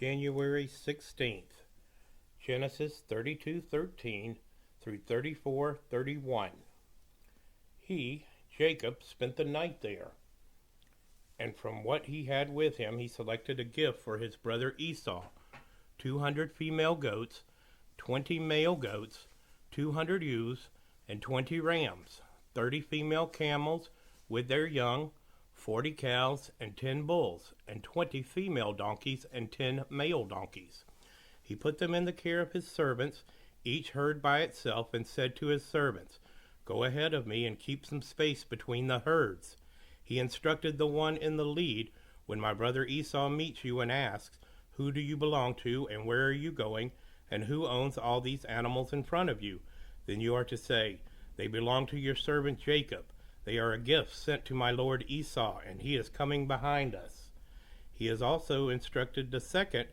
January 16th, Genesis 32:13 through 34:31. He, Jacob, spent the night there, and from what he had with him he selected a gift for his brother Esau, 200 female goats, 20 male goats, 200 ewes, and 20 rams, 30 female camels with their young, 40 cows and 10 bulls, and 20 female donkeys and 10 male donkeys. He put them in the care of his servants, each herd by itself, and said to his servants, "Go ahead of me and keep some space between the herds." He instructed the one in the lead, "When my brother Esau meets you and asks, 'Who do you belong to, and where are you going, and who owns all these animals in front of you?' then you are to say, 'They belong to your servant Jacob. They are a gift sent to my lord Esau, and he is coming behind us.'" He has also instructed the second,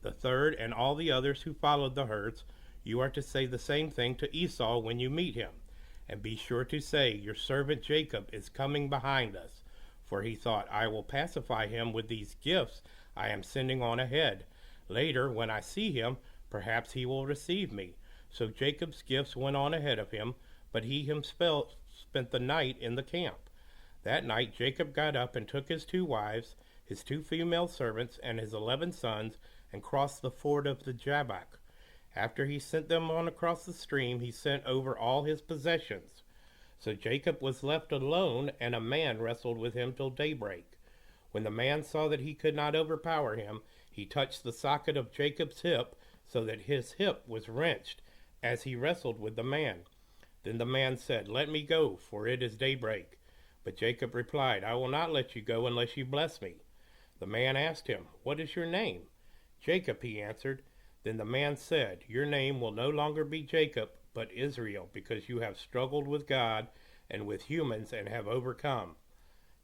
the third, and all the others who followed the herds. "You are to say the same thing to Esau when you meet him, and be sure to say, 'Your servant Jacob is coming behind us.' For he thought, 'I will pacify him with these gifts I am sending on ahead. Later, when I see him, perhaps he will receive me.' So Jacob's gifts went on ahead of him, but he himself spent the night in the camp. That night Jacob got up and took his 2 wives, his 2 female servants, and his 11 sons, and crossed the ford of the Jabbok. After he sent them on across the stream, he sent over all his possessions. So Jacob was left alone, and a man wrestled with him till daybreak. When the man saw that he could not overpower him, he touched the socket of Jacob's hip, so that his hip was wrenched as he wrestled with the man. Then the man said, "Let me go, for it is daybreak." But Jacob replied, "I will not let you go unless you bless me." The man asked him, "What is your name?" "Jacob," he answered. Then the man said, "Your name will no longer be Jacob, but Israel, because you have struggled with God and with humans and have overcome."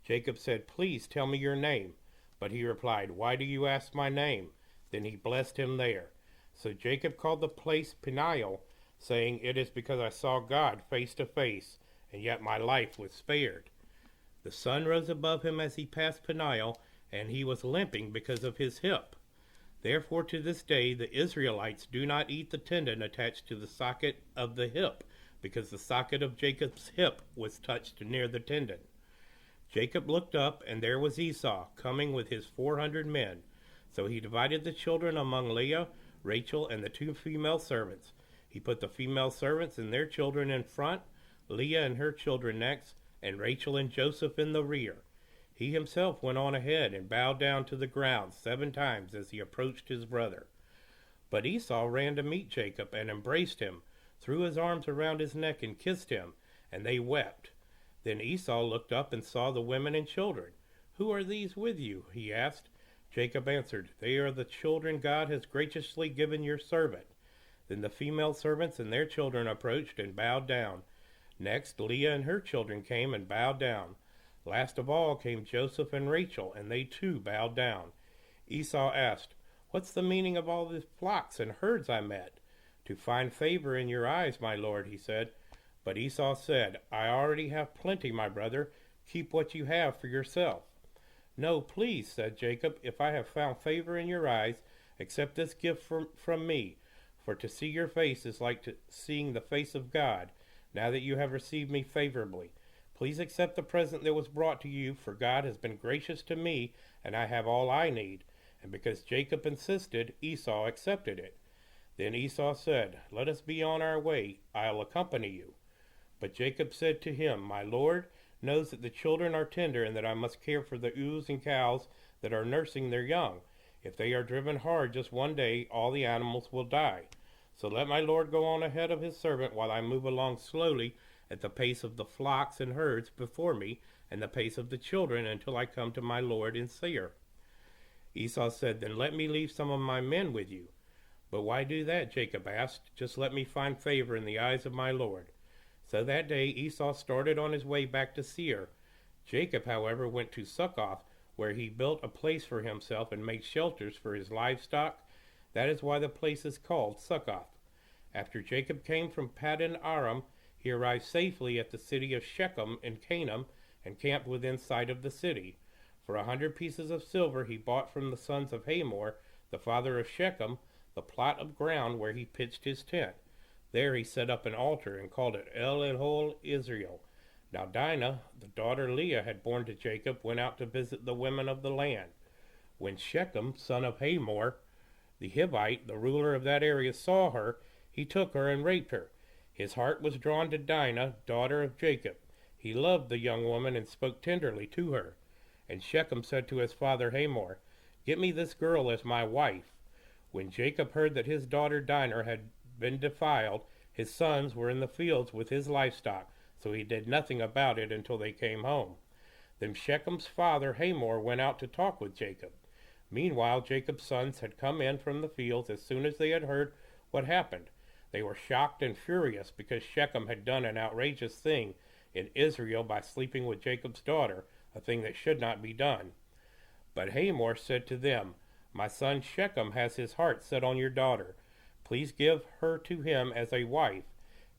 Jacob said, "Please tell me your name." But he replied, "Why do you ask my name?" Then he blessed him there. So Jacob called the place Peniel, saying, "It is because I saw God face to face, and yet my life was spared." The sun rose above him as he passed Peniel, and he was limping because of his hip. Therefore to this day the Israelites do not eat the tendon attached to the socket of the hip, because the socket of Jacob's hip was touched near the tendon. Jacob looked up, and there was Esau, coming with his 400 men. So he divided the children among Leah, Rachel, and the 2 female servants. He put the female servants and their children in front, Leah and her children next, and Rachel and Joseph in the rear. He himself went on ahead and bowed down to the ground 7 times as he approached his brother. But Esau ran to meet Jacob and embraced him, threw his arms around his neck and kissed him, and they wept. Then Esau looked up and saw the women and children. "Who are these with you?" he asked. Jacob answered, "They are the children God has graciously given your servant." Then the female servants and their children approached and bowed down. Next Leah and her children came and bowed down. Last of all came Joseph and Rachel, and they too bowed down. Esau asked, "What's the meaning of all the flocks and herds I met?" "To find favor in your eyes, my lord," he said. But Esau said, "I already have plenty, my brother. Keep what you have for yourself." "No, please," said Jacob, "if I have found favor in your eyes, accept this gift from me. For to see your face is like seeing the face of God, now that you have received me favorably. Please accept the present that was brought to you, for God has been gracious to me, and I have all I need." And because Jacob insisted, Esau accepted it. Then Esau said, "Let us be on our way. I'll accompany you." But Jacob said to him, "My lord knows that the children are tender, and that I must care for the ewes and cows that are nursing their young. If they are driven hard just one day, all the animals will die. So let my lord go on ahead of his servant, while I move along slowly at the pace of the flocks and herds before me, and the pace of the children, until I come to my lord in Seir." Esau said, "Then let me leave some of my men with you." "But why do that?" Jacob asked. "Just let me find favor in the eyes of my lord." So that day Esau started on his way back to Seir. Jacob, however, went to Succoth, where he built a place for himself and made shelters for his livestock. That is why the place is called Succoth. After Jacob came from Paddan Aram, he arrived safely at the city of Shechem in Canaan, and camped within sight of the city. For 100 pieces of silver he bought from the sons of Hamor the father of Shechem, the plot of ground where he pitched his tent. There he set up an altar and called it El Israel. Now Dinah, the daughter Leah had borne to Jacob, went out to visit the women of the land. When Shechem, son of Hamor, the Hivite, the ruler of that area, saw her, he took her and raped her. His heart was drawn to Dinah, daughter of Jacob. He loved the young woman and spoke tenderly to her. And Shechem said to his father Hamor, "Get me this girl as my wife." When Jacob heard that his daughter Dinah had been defiled, his sons were in the fields with his livestock, so he did nothing about it until they came home. Then Shechem's father Hamor went out to talk with Jacob. Meanwhile, Jacob's sons had come in from the fields as soon as they had heard what happened. They were shocked and furious because Shechem had done an outrageous thing in Israel by sleeping with Jacob's daughter, a thing that should not be done. But Hamor said to them, "My son Shechem has his heart set on your daughter. Please give her to him as a wife.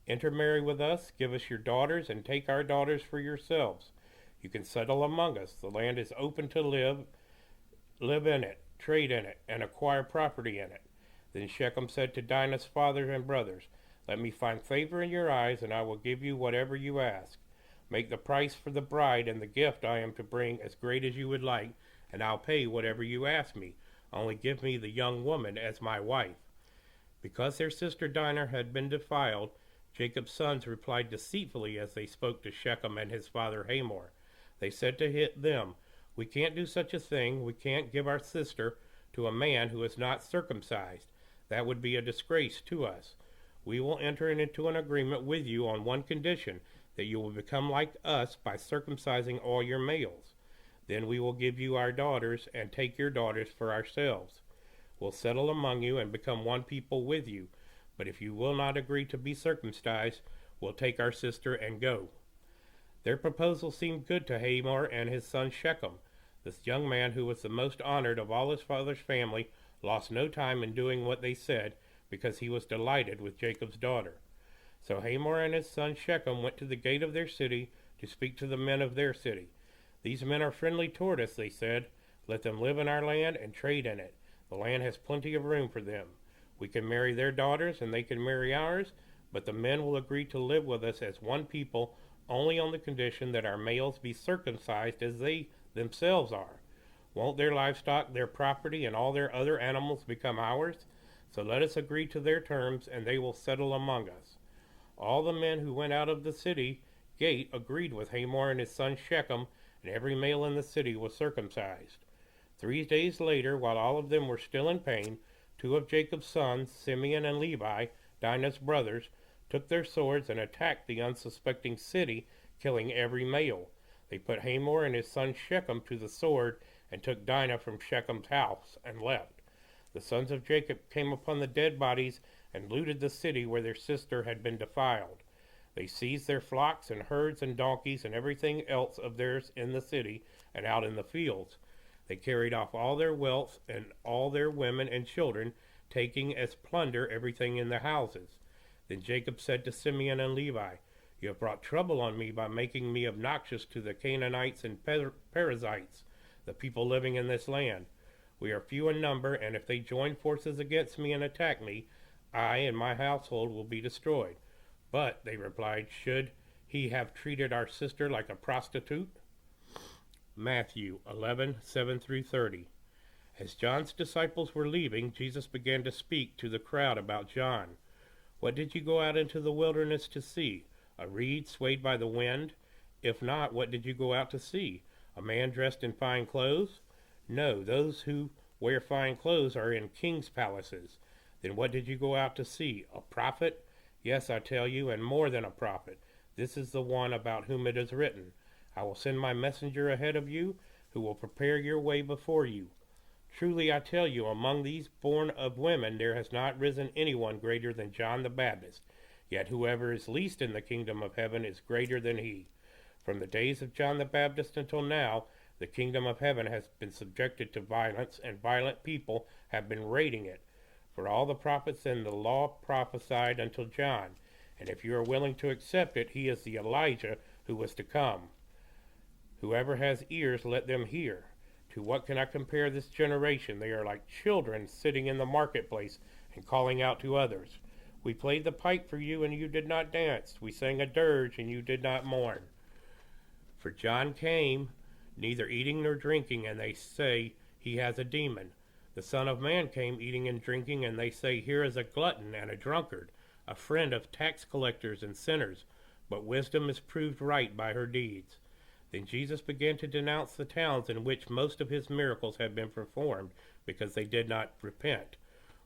Intermarry with us, give us your daughters, and take our daughters for yourselves. You can settle among us. The land is open to live in it, trade in it, and acquire property in it." Then Shechem said to Dinah's father and brothers, "Let me find favor in your eyes, and I will give you whatever you ask. Make the price for the bride and the gift I am to bring as great as you would like, and I'll pay whatever you ask me. Only give me the young woman as my wife." Because their sister Dinah had been defiled, Jacob's sons replied deceitfully as they spoke to Shechem and his father Hamor. They said to them, "We can't do such a thing. We can't give our sister to a man who is not circumcised. That would be a disgrace to us. We will enter into an agreement with you on one condition, that you will become like us by circumcising all your males. Then we will give you our daughters and take your daughters for ourselves. We'll settle among you and become one people with you. But if you will not agree to be circumcised, we'll take our sister and go." Their proposal seemed good to Hamor and his son Shechem. This young man, who was the most honored of all his father's family, lost no time in doing what they said, because he was delighted with Jacob's daughter. So Hamor and his son Shechem went to the gate of their city to speak to the men of their city. "These men are friendly toward us," they said. "Let them live in our land and trade in it. The land has plenty of room for them. We can marry their daughters and they can marry ours, but the men will agree to live with us as one people only on the condition that our males be circumcised as they themselves are. Won't their livestock, their property, and all their other animals become ours? So let us agree to their terms, and they will settle among us." All the men who went out of the city gate agreed with Hamor and his son Shechem, and every male in the city was circumcised. 3 days later, while all of them were still in pain, 2 of Jacob's sons, Simeon and Levi, Dinah's brothers, took their swords and attacked the unsuspecting city, killing every male. They put Hamor and his son Shechem to the sword and took Dinah from Shechem's house and left. The sons of Jacob came upon the dead bodies and looted the city where their sister had been defiled. They seized their flocks and herds and donkeys and everything else of theirs in the city and out in the fields. They carried off all their wealth and all their women and children, taking as plunder everything in their houses. Then Jacob said to Simeon and Levi, "You have brought trouble on me by making me obnoxious to the Canaanites and Perizzites, the people living in this land. We are few in number, and if they join forces against me and attack me, I and my household will be destroyed." "But," they replied, "should he have treated our sister like a prostitute?" Matthew 11:7-30. As John's disciples were leaving, Jesus began to speak to the crowd about John. "What did you go out into the wilderness to see? A reed swayed by the wind? If not, what did you go out to see? A man dressed in fine clothes? No, those who wear fine clothes are in kings' palaces. Then what did you go out to see? A prophet? Yes, I tell you, and more than a prophet. This is the one about whom it is written, 'I will send my messenger ahead of you, who will prepare your way before you.' Truly I tell you, among these born of women there has not risen anyone greater than John the Baptist. Yet whoever is least in the kingdom of heaven is greater than he. From the days of John the Baptist until now, the kingdom of heaven has been subjected to violence, and violent people have been raiding it. For all the prophets and the law prophesied until John, and if you are willing to accept it, he is the Elijah who was to come. Whoever has ears, let them hear. To what can I compare this generation? They are like children sitting in the marketplace and calling out to others. We played the pipe for you, and you did not dance. We sang a dirge, and you did not mourn. For John came, neither eating nor drinking, and they say he has a demon. The Son of Man came eating and drinking, and they say, here is a glutton and a drunkard, a friend of tax collectors and sinners. But wisdom is proved right by her deeds. Then Jesus began to denounce the towns in which most of his miracles had been performed, because they did not repent.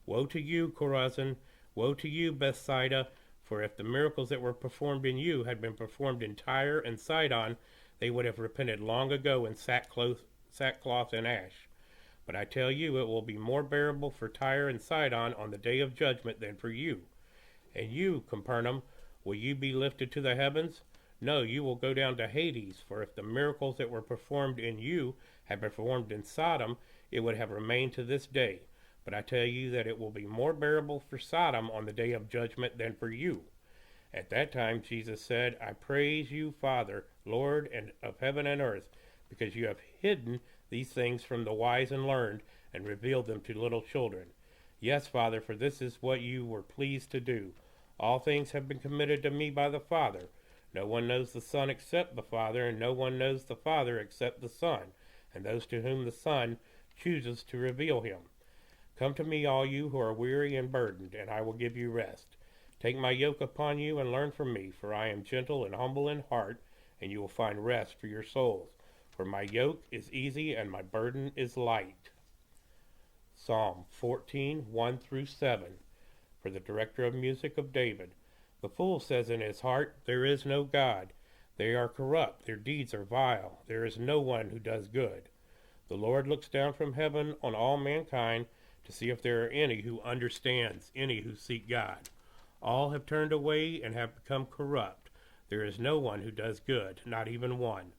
Woe to you, Chorazin! Woe to you, Bethsaida! For if the miracles that were performed in you had been performed in Tyre and Sidon, they would have repented long ago in sackcloth and ash. But I tell you, it will be more bearable for Tyre and Sidon on the day of judgment than for you. And you, Capernaum, will you be lifted to the heavens? No, you will go down to Hades, for if the miracles that were performed in you had been performed in Sodom, it would have remained to this day. But I tell you that it will be more bearable for Sodom on the day of judgment than for you. At that time Jesus said, I praise you, Father, Lord of heaven and earth, because you have hidden these things from the wise and learned, and revealed them to little children. Yes, Father, for this is what you were pleased to do. All things have been committed to me by the Father. No one knows the Son except the Father, and no one knows the Father except the Son, and those to whom the Son chooses to reveal him. Come to me, all you who are weary and burdened, and I will give you rest. Take my yoke upon you and learn from me, for I am gentle and humble in heart, and you will find rest for your souls. For my yoke is easy and my burden is light. Psalm 14, 1 through 7. For the director of music of David. The fool says in his heart, there is no God. They are corrupt, their deeds are vile. There is no one who does good. The Lord looks down from heaven on all mankind to see if there are any who understands, any who seek God. All have turned away and have become corrupt. There is no one who does good, not even one.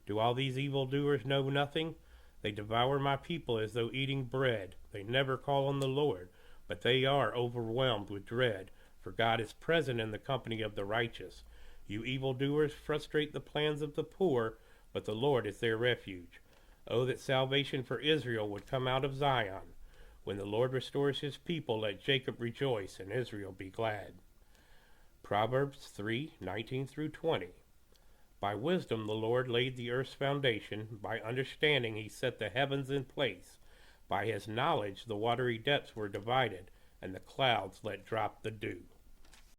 Do all these evildoers know nothing? They devour my people as though eating bread. They never call on the Lord, but they are overwhelmed with dread. For God is present in the company of the righteous. You evildoers frustrate the plans of the poor, but the Lord is their refuge. Oh, that salvation for Israel would come out of Zion. When the Lord restores his people, let Jacob rejoice and Israel be glad. Proverbs 3:19 through 20. By wisdom the Lord laid the earth's foundation. By understanding he set the heavens in place. By his knowledge the watery depths were divided, and the clouds let drop the dew.